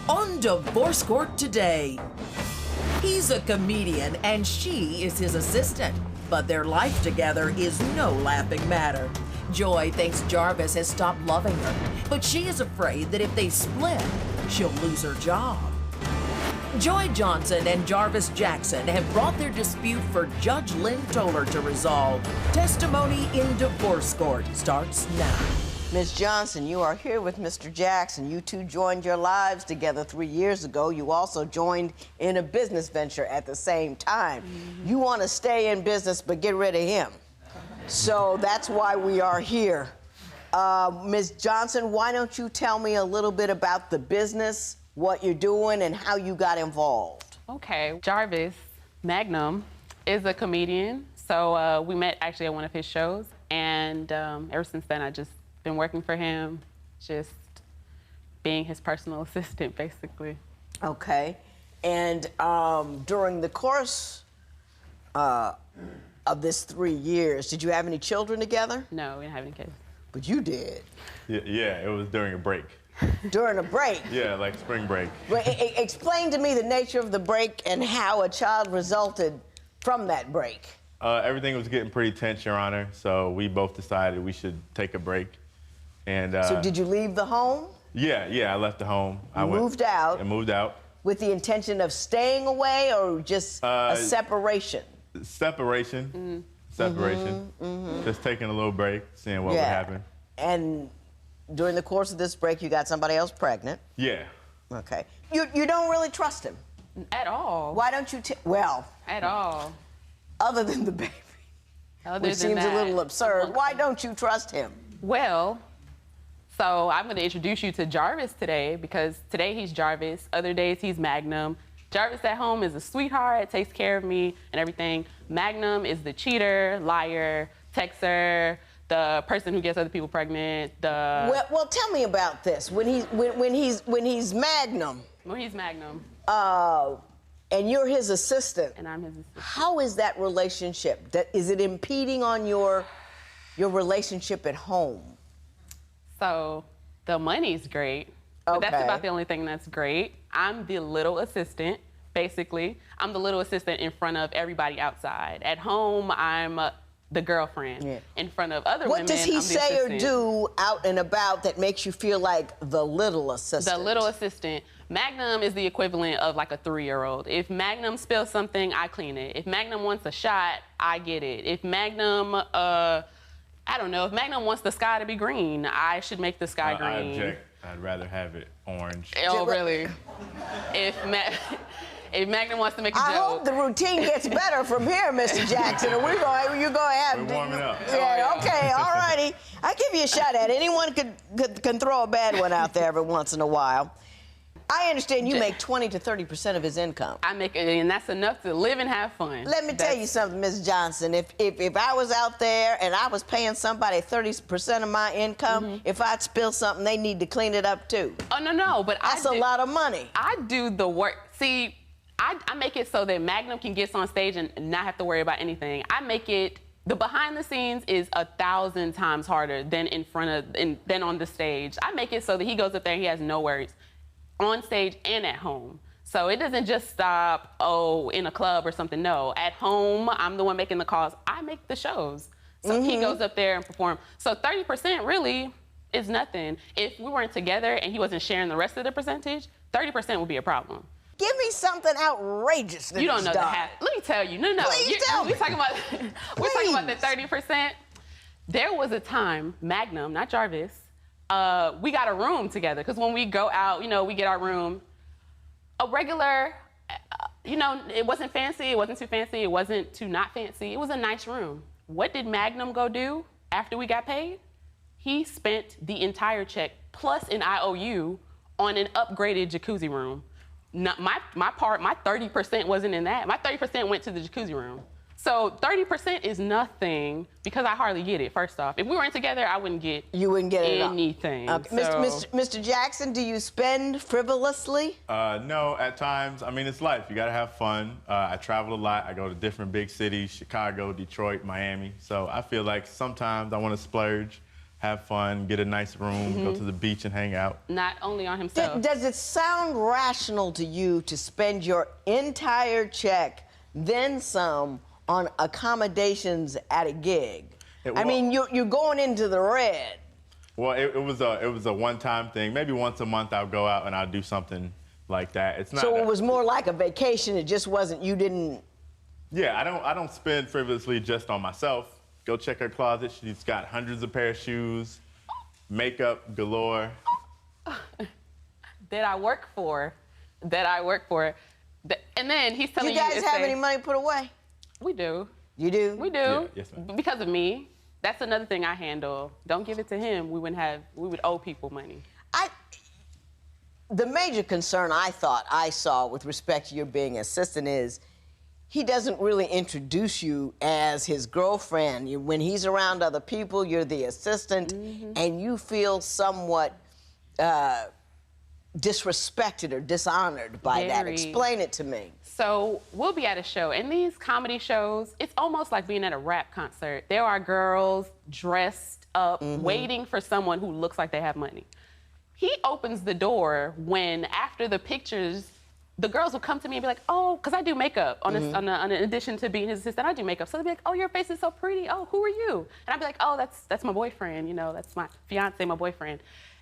on Divorce Court today. He's a comedian and she is his assistant, but their life together is no laughing matter. Joy thinks Jarvis has stopped loving her, but she is afraid that if they split, she'll lose her job. Joy Johnson and Jarvis Jackson have brought their dispute for Judge Lynn Toler to resolve. Testimony in divorce court starts now. Ms. Johnson, you are here with Mr. Jackson. You two joined your lives together 3 years ago. You also joined in a business venture at the same time. You want to stay in business but get rid of him. So that's why we are here. Ms. Johnson, why don't you tell me a little bit about the business, what you're doing, and how you got involved? Okay, Jarvis Magnum is a comedian. So we met actually at one of his shows. And ever since then, I just been working for him, just being his personal assistant, basically. Okay. And during the course of this 3 years, did you have any children together? No, we didn't have any kids. But you did. Yeah, it was during a break. During a break? Yeah, like spring break. Well, explain to me the nature of the break and how a child resulted from that break. Everything was getting pretty tense, Your Honor, so we both decided we should take a break. And so did you leave the home? Yeah, I left the home. I moved out? I moved out. With the intention of staying away or just a separation? Separation. Separation. Just taking a little break, seeing what would happen. And during the course of this break, you got somebody else pregnant? Yeah. Okay. You don't really trust him? At all. Why don't you well... At all. Other than the baby, which seems a little absurd. Why don't you trust him? Well, so I'm going to introduce you to Jarvis today, because today he's Jarvis, other days he's Magnum. Jarvis at home is a sweetheart, takes care of me and everything. Magnum is the cheater, liar, texter, the person who gets other people pregnant. Well, tell me about this. When he's Magnum. When he's Magnum. And you're his assistant. And I'm his assistant. How is that relationship? Is it impeding on your relationship at home? So the money's great. But that's about the only thing that's great. I'm the little assistant, basically. I'm the little assistant in front of everybody outside. At home, I'm the girlfriend. Yeah. In front of other women, what does he say or do out and about that makes you feel like the little assistant? The little assistant. Magnum is the equivalent of like a 3-year-old. If Magnum spills something, I clean it. If Magnum wants a shot, I get it. If Magnum, I don't know, if Magnum wants the sky to be green, I should make the sky green. I object. I'd rather have it orange. Oh, really? If Magnum wants to make a joke. I hope the routine gets better from here, Mr. Jackson. You're going to have... We're warming up. Yeah, okay, all righty. I'll give you a shot at it. Anyone can throw a bad one out there every once in a while. I understand you make 20 to 30% of his income. I make it, and that's enough to live and have fun. Let me tell you something, Ms. Johnson. If I was out there and I was paying somebody 30% of my income, if I'd spill something, they need to clean it up too. Oh, no, but that's a lot of money. I do the work. See, I make it so that Magnum can get on stage and not have to worry about anything. I make it, the behind the scenes is 1,000 times harder than than on the stage. I make it so that he goes up there and he has no worries. On stage and at home. So it doesn't just stop, in a club or something. No, at home, I'm the one making the calls. I make the shows. So he goes up there and performs. So 30% really is nothing. If we weren't together and he wasn't sharing the rest of the percentage, 30% would be a problem. Give me something outrageous that you don't know the half. Let me tell you. No. Please tell me. We're talking about the 30%. There was a time, Magnum, not Jarvis, we got a room together, because when we go out, we get our room. A regular, it wasn't fancy, it wasn't too fancy, it wasn't too not fancy. It was a nice room. What did Magnum go do after we got paid? He spent the entire check plus an IOU on an upgraded jacuzzi room. Not my 30% wasn't in that. My 30% went to the jacuzzi room. So 30% is nothing, because I hardly get it, first off. If we weren't together, I wouldn't get anything. Okay. So... Mr. Jackson, do you spend frivolously? No, at times. I mean, it's life. You got to have fun. I travel a lot. I go to different big cities, Chicago, Detroit, Miami. So I feel like sometimes I want to splurge, have fun, get a nice room, go to the beach and hang out. Not only on himself. Does it sound rational to you to spend your entire check, then some, on accommodations at a gig? I mean, you're going into the red. Well, it was a one-time thing. Maybe once a month I'll go out and I'll do something like that. It's not. So it was more like a vacation. It just wasn't. You didn't. Yeah, I don't spend frivolously just on myself. Go check her closet. She's got hundreds of pair of shoes, makeup galore. That I work for. And then he's telling you. You guys have any money put away? We do. You do? We do. Yeah, yes, ma'am. Because of me. That's another thing I handle. Don't give it to him. We would owe people money. The major concern I thought I saw with respect to your being assistant is he doesn't really introduce you as his girlfriend. When he's around other people, you're the assistant, and you feel somewhat disrespected or dishonored by that. Explain it to me. So we'll be at a show. In these comedy shows, it's almost like being at a rap concert. There are girls dressed up, waiting for someone who looks like they have money. He opens the door when, after the pictures, the girls will come to me and be like, oh, because I do makeup. In addition to being his assistant, I do makeup. So they'll be like, oh, your face is so pretty. Oh, who are you? And I'll be like, oh, that's my boyfriend. You know, that's my fiance, my boyfriend.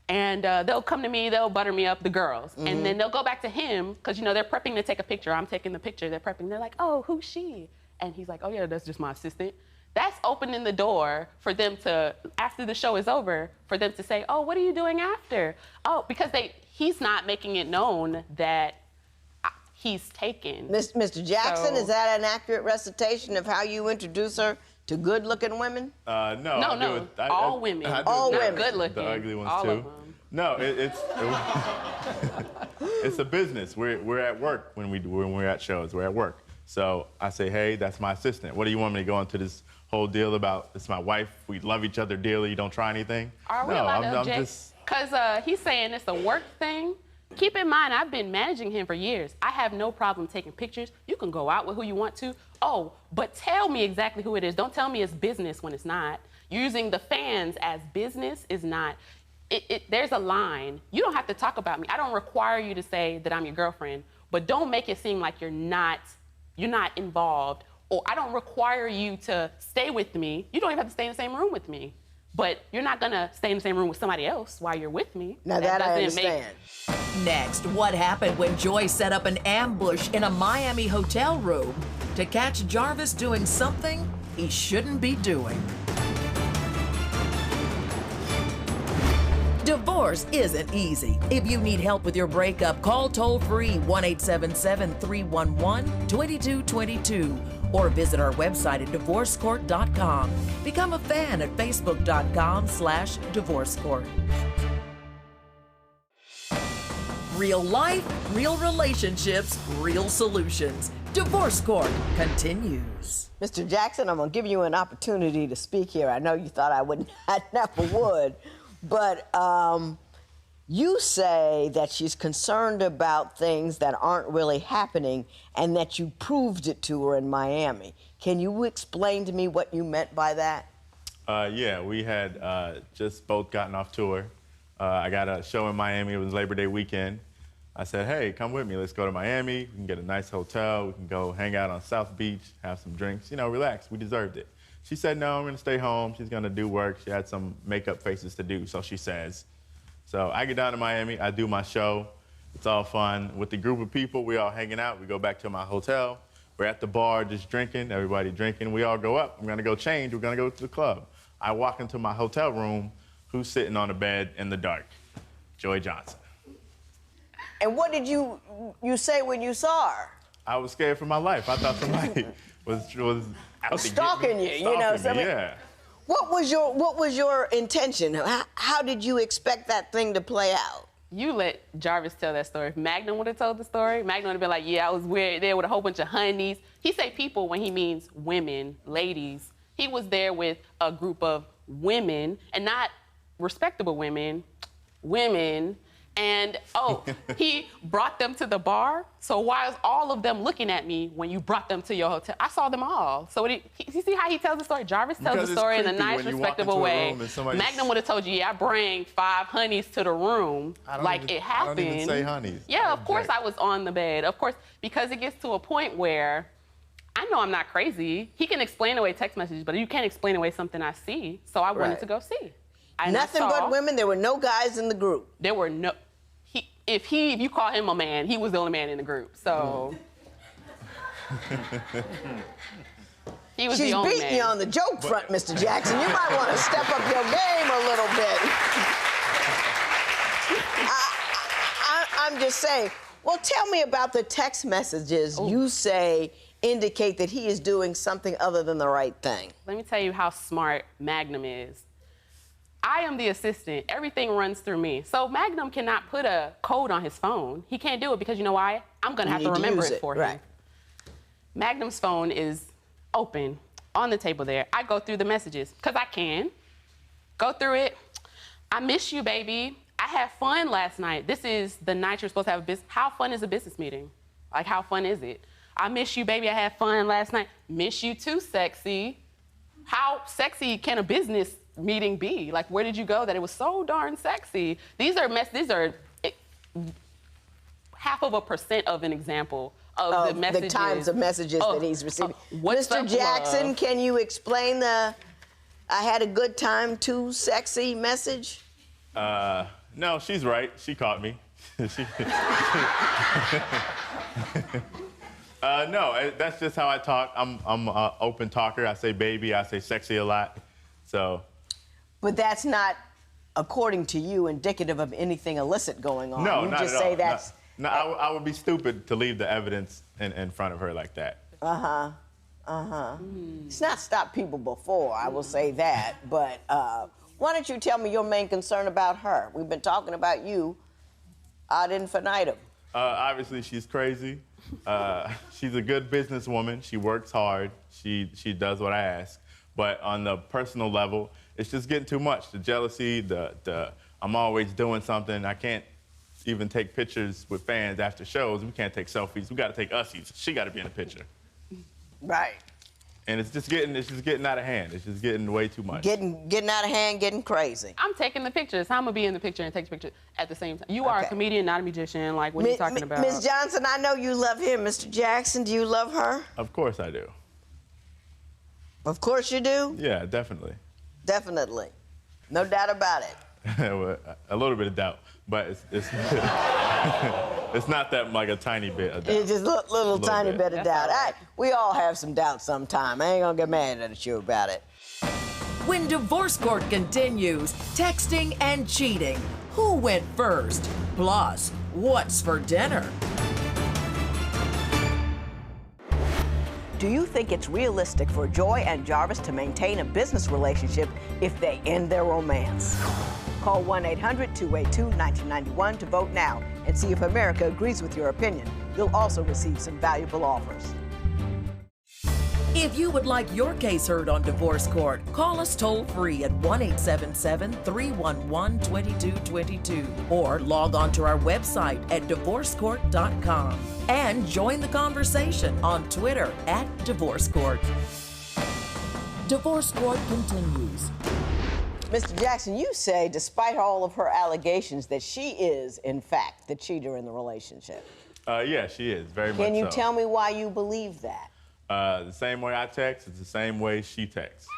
And they'll come to me, they'll butter me up, the girls. And then they'll go back to him, because, you know, they're prepping to take a picture. I'm taking the picture, they're prepping. They're like, oh, who's she? And he's like, oh, yeah, that's just my assistant. That's opening the door for them to, after the show is over, for them to say, oh, what are you doing after? Oh, because he's not making it known that he's taken. Mr. Jackson, is that an accurate recitation of how you introduce her to good-looking women? No. No. All women. All women. Good-looking. The ugly ones, all too. Of them. No, it's a business. We're at work when we're at shows. We're at work. So I say, hey, that's my assistant. What do you want me to go into this whole deal about? It's my wife. We love each other dearly. You don't try anything. Are we allowed to object? Because he's saying it's a work thing. Keep in mind, I've been managing him for years. I have no problem taking pictures. You can go out with who you want to. Oh, but tell me exactly who it is. Don't tell me it's business when it's not. Using the fans as business is not. There's a line. You don't have to talk about me. I don't require you to say that I'm your girlfriend, but don't make it seem like you're not involved, or I don't require you to stay with me. You don't even have to stay in the same room with me. But you're not gonna stay in the same room with somebody else while you're with me. Now that I understand. Next, what happened when Joy set up an ambush in a Miami hotel room to catch Jarvis doing something he shouldn't be doing? Divorce isn't easy. If you need help with your breakup, call toll-free 1-877-311-2222 or visit our website at divorcecourt.com. Become a fan at facebook.com/divorcecourt. Real life, real relationships, real solutions. Divorce Court continues. Mr. Jackson, I'm going to give you an opportunity to speak here. I know you thought I never would. But you say that she's concerned about things that aren't really happening and that you proved it to her in Miami. Can you explain to me what you meant by that? Yeah, we had just both gotten off tour. I got a show in Miami. It was Labor Day weekend. I said, hey, come with me. Let's go to Miami. We can get a nice hotel. We can go hang out on South Beach, have some drinks, you know, relax. We deserved it. She said, no, I'm going to stay home. She's going to do work. She had some makeup faces to do, so she says. So I get down to Miami. I do my show. It's all fun. With the group of people, we all hanging out. We go back to my hotel. We're at the bar just drinking, everybody drinking. We all go up. I'm going to go change. We're going to go to the club. I walk into my hotel room. Who's sitting on the bed in the dark? Joy Johnson. And what did you say when you saw her? I was scared for my life. I thought somebody was out to stalking get me. you, you know. Yeah. What was your intention? How did you expect that thing to play out? You let Jarvis tell that story. If Magnum would have told the story, Magnum would have been like, yeah, I was there with a whole bunch of honeys. He say people when he means women, ladies. He was there with a group of women, and not respectable women, And, oh, he brought them to the bar. So why is all of them looking at me when you brought them to your hotel? I saw them all. So you see how he tells the story? Jarvis tells the story in a nice, respectable way. Magnum would have told you, yeah, I bring 5 honeys to the room like it happened. I don't even say honeys. Yeah, of course I was on the bed. Of course, because it gets to a point where I know I'm not crazy. He can explain away text messages, but you can't explain away something I see. So I wanted to go see. Nothing but women. There were no guys in the group. There were no. If you call him a man, he was the only man in the group. So he was the only man. She's beating you on the joke front, Mr. Jackson. You might want to step up your game a little bit. I'm just saying. Well, tell me about the text messages you say indicate that he is doing something other than the right thing. Let me tell you how smart Magnum is. I am the assistant. Everything runs through me. So Magnum cannot put a code on his phone. He can't do it because you know why? I'm going to have to remember it for him. Magnum's phone is open on the table there. I go through the messages because I can. Go through it. I miss you, baby. I had fun last night. This is the night you're supposed to have a business. How fun is a business meeting? Like, how fun is it? I miss you, baby. I had fun last night. Miss you too, sexy. How sexy can a business meeting be? Like, where did you go that it was so darn sexy? These are 0.5% of an example of the messages. The times of messages that he's receiving. Mr. Jackson, can you explain the "I had a good time too sexy" message? No, she's right. She caught me. No, that's just how I talk. I'm an open talker. I say baby, I say sexy a lot. So. But that's not, according to you, indicative of anything illicit going on. No, you not just at say all. that's. No, I would be stupid to leave the evidence in front of her like that. It's not stopped people before, I will say that. But why don't you tell me your main concern about her? We've been talking about you ad infinitum. Obviously, she's crazy. She's a good businesswoman. She works hard. She does what I ask. But on the personal level, it's just getting too much. The jealousy, I'm always doing something. I can't even take pictures with fans after shows. We can't take selfies. We got to take ussies. She got to be in the picture. Right. And it's just getting out of hand. It's just getting way too much. Getting out of hand, getting crazy. I'm taking the pictures. I'm gonna be in the picture and take pictures at the same time. You are a comedian, not a magician. Like, what are you talking about? Ms. Johnson, I know you love him. Mr. Jackson, do you love her? Of course I do. Of course you do? Yeah, definitely. Definitely. No doubt about it. Well, a little bit of doubt, but it's it's not that like a tiny bit of doubt. It's just a little tiny bit of doubt. We all have some doubt sometime. I ain't gonna get mad at you about it. When divorce court continues, texting and cheating. Who went first? Plus, what's for dinner? Do you think it's realistic for Joy and Jarvis to maintain a business relationship if they end their romance? Call 1-800-282-1991 to vote now and see if America agrees with your opinion. You'll also receive some valuable offers. If you would like your case heard on divorce court, call us toll-free at 1-877-311-2222 or log on to our website at divorcecourt.com and join the conversation on Twitter at Divorce Court. Divorce Court continues. Mr. Jackson, you say, despite all of her allegations, that she is, in fact, the cheater in the relationship. Yeah, she is, very much so. Can you tell me why you believe that? The same way I text, it's the same way she texts.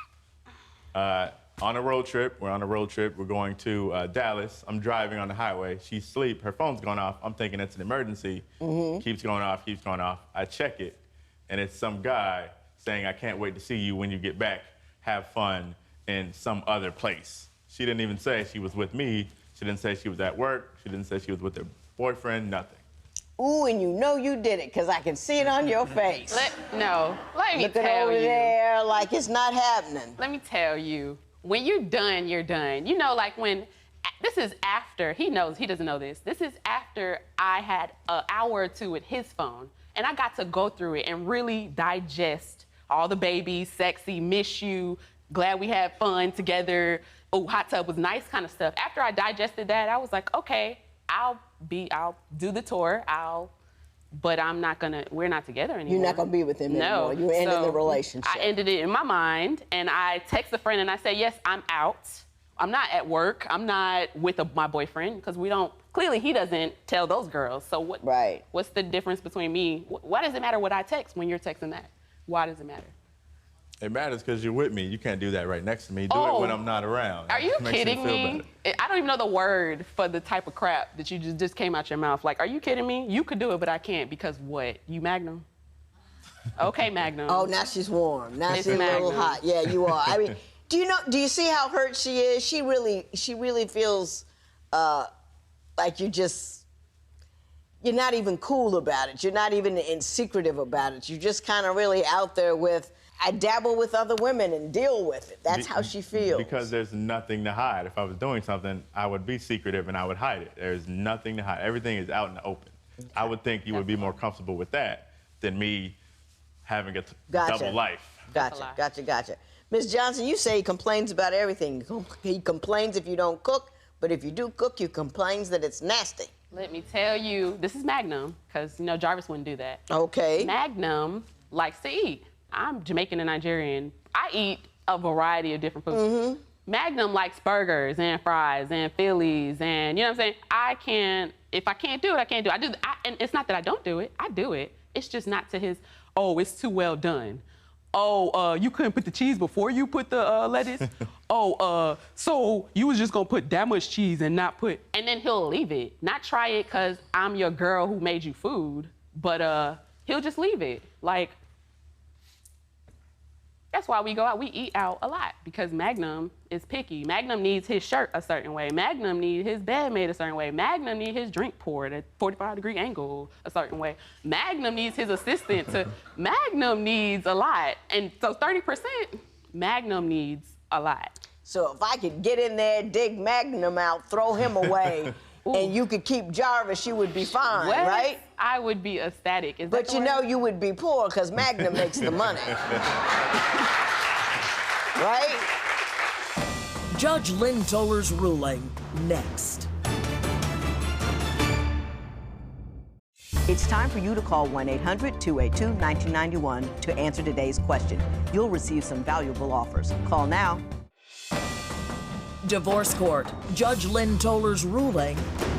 On a road trip, we're on a road trip, we're going to Dallas. I'm driving on the highway, she's asleep, her phone's going off, I'm thinking it's an emergency. Keeps going off, keeps going off. I check it, and it's some guy saying, I can't wait to see you when you get back, have fun in some other place. She didn't even say she was with me, she didn't say she was at work, she didn't say she was with her boyfriend, nothing. Ooh, and you know you did it, because I can see it on your face. Let me tell you. Looking over there like it's not happening. Let me tell you, when you're done, you're done. You know, like when, this is after, he doesn't know this. This is after I had an hour or two with his phone, and I got to go through it and really digest all the babies, sexy, miss you, glad we had fun together, oh, hot tub was nice kind of stuff. After I digested that, I was like, okay, I'll do the tour, but we're not together anymore. You're not gonna be with him anymore. You ended the relationship. I ended it in my mind, and I text a friend and I say, yes, I'm out. I'm not at work. I'm not with my boyfriend, because clearly he doesn't tell those girls. So what's the difference between me? Why does it matter what I text when you're texting that? Why does it matter? It matters because you're with me. You can't do that right next to me. Do it when I'm not around. Are you kidding me? I don't even know the word for the type of crap that you just came out your mouth. Like, are you kidding me? You could do it, but I can't because what? You Magnum? Okay, Magnum. Oh, now she's warm. Now she's a little hot. Yeah, you are. I mean, do you see how hurt she is? She really feels like you're not even cool about it. You're not even secretive about it. You're just kind of really out there with, I dabble with other women and deal with it. That's how she feels. Because there's nothing to hide. If I was doing something, I would be secretive and I would hide it. There's nothing to hide. Everything is out in the open. Okay. I would think you would be more comfortable with that than me having a double life. Gotcha. Ms. Johnson, you say he complains about everything. He complains if you don't cook, but if you do cook, he complains that it's nasty. Let me tell you, this is Magnum, because, Jarvis wouldn't do that. Okay. Magnum likes to eat. I'm Jamaican and Nigerian. I eat a variety of different foods. Mm-hmm. Magnum likes burgers and fries and Phillies, and you know what I'm saying? If I can't do it, I can't do it. And it's not that I don't do it. I do it. It's just not to his, it's too well done. You couldn't put the cheese before you put the lettuce? So you was just gonna put that much cheese and not put... And then he'll leave it. Not try it because I'm your girl who made you food, but he'll just leave it. Like, that's why we go out. We eat out a lot because Magnum is picky. Magnum needs his shirt a certain way. Magnum needs his bed made a certain way. Magnum needs his drink poured at 45-degree angle a certain way. Magnum needs his assistant to... Magnum needs a lot. And so 30%, Magnum needs a lot. So if I could get in there, dig Magnum out, throw him away, and you could keep Jarvis, you would be fine, right? I would be ecstatic. But you would be poor because Magnum makes the money. Right? Judge Lynn Toler's ruling, next. It's time for you to call 1-800-282-1991 to answer today's question. You'll receive some valuable offers. Call now. Divorce Court, Judge Lynn Toler's ruling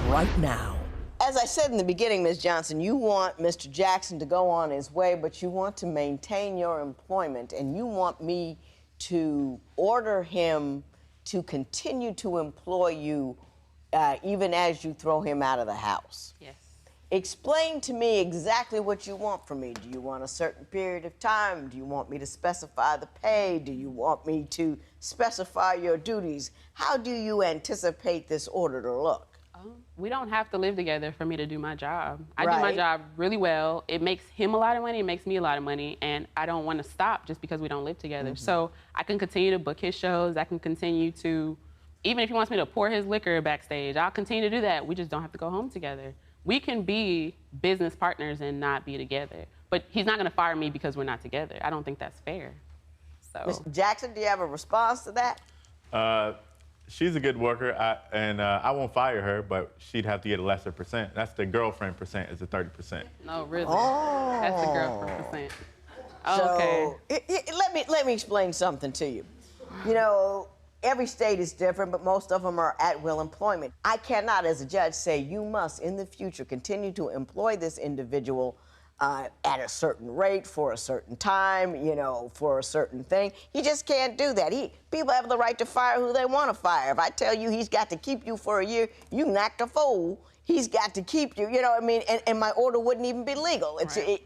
right now. As I said in the beginning, Ms. Johnson, you want Mr. Jackson to go on his way, but you want to maintain your employment, and you want me to order him to continue to employ you even as you throw him out of the house. Yes. Explain to me exactly what you want from me. Do you want a certain period of time? Do you want me to specify the pay? Do you want me to specify your duties? How do you anticipate this order to look? We don't have to live together for me to do my job. I do my job really well. It makes him a lot of money, it makes me a lot of money, and I don't want to stop just because we don't live together. Mm-hmm. So I can continue to book his shows, I can continue to, even if he wants me to pour his liquor backstage, I'll continue to do that. We just don't have to go home together. We can be business partners and not be together. But he's not gonna fire me because we're not together. I don't think that's fair, so. Mr. Jackson, do you have a response to that? She's a good worker, and I won't fire her, but she'd have to get a lesser percent. That's the girlfriend percent, is the 30%. No, really? Oh. That's the girlfriend percent. So, okay. Let me explain something to you. You know, every state is different, but most of them are at-will employment. I cannot, as a judge, say you must, in the future, continue to employ this individual at a certain rate for a certain time, for a certain thing. You just can't do that. People have the right to fire who they want to fire. If I tell you he's got to keep you for a year, you can act a fool. He's got to keep you, and my order wouldn't even be legal.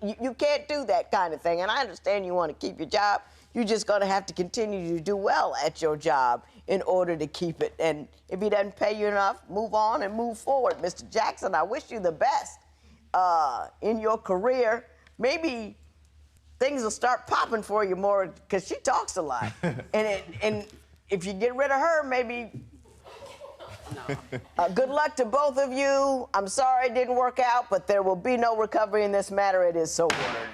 You can't do that kind of thing. And I understand you want to keep your job. You're just going to have to continue to do well at your job in order to keep it. And if he doesn't pay you enough, move on and move forward. Mr. Jackson, I wish you the best in your career. Maybe things will start popping for you more because she talks a lot. and if you get rid of her, maybe... No. Good luck to both of you. I'm sorry it didn't work out, but there will be no recovery in this matter. It is so ordered.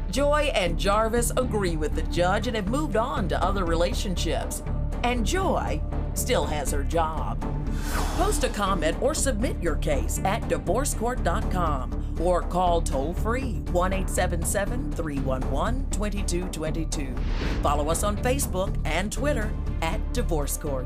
Joy and Jarvis agree with the judge and have moved on to other relationships. and Joy still has her job. Post a comment or submit your case at divorcecourt.com or call toll-free 1-877-311-2222. Follow us on Facebook and Twitter at Divorce Court.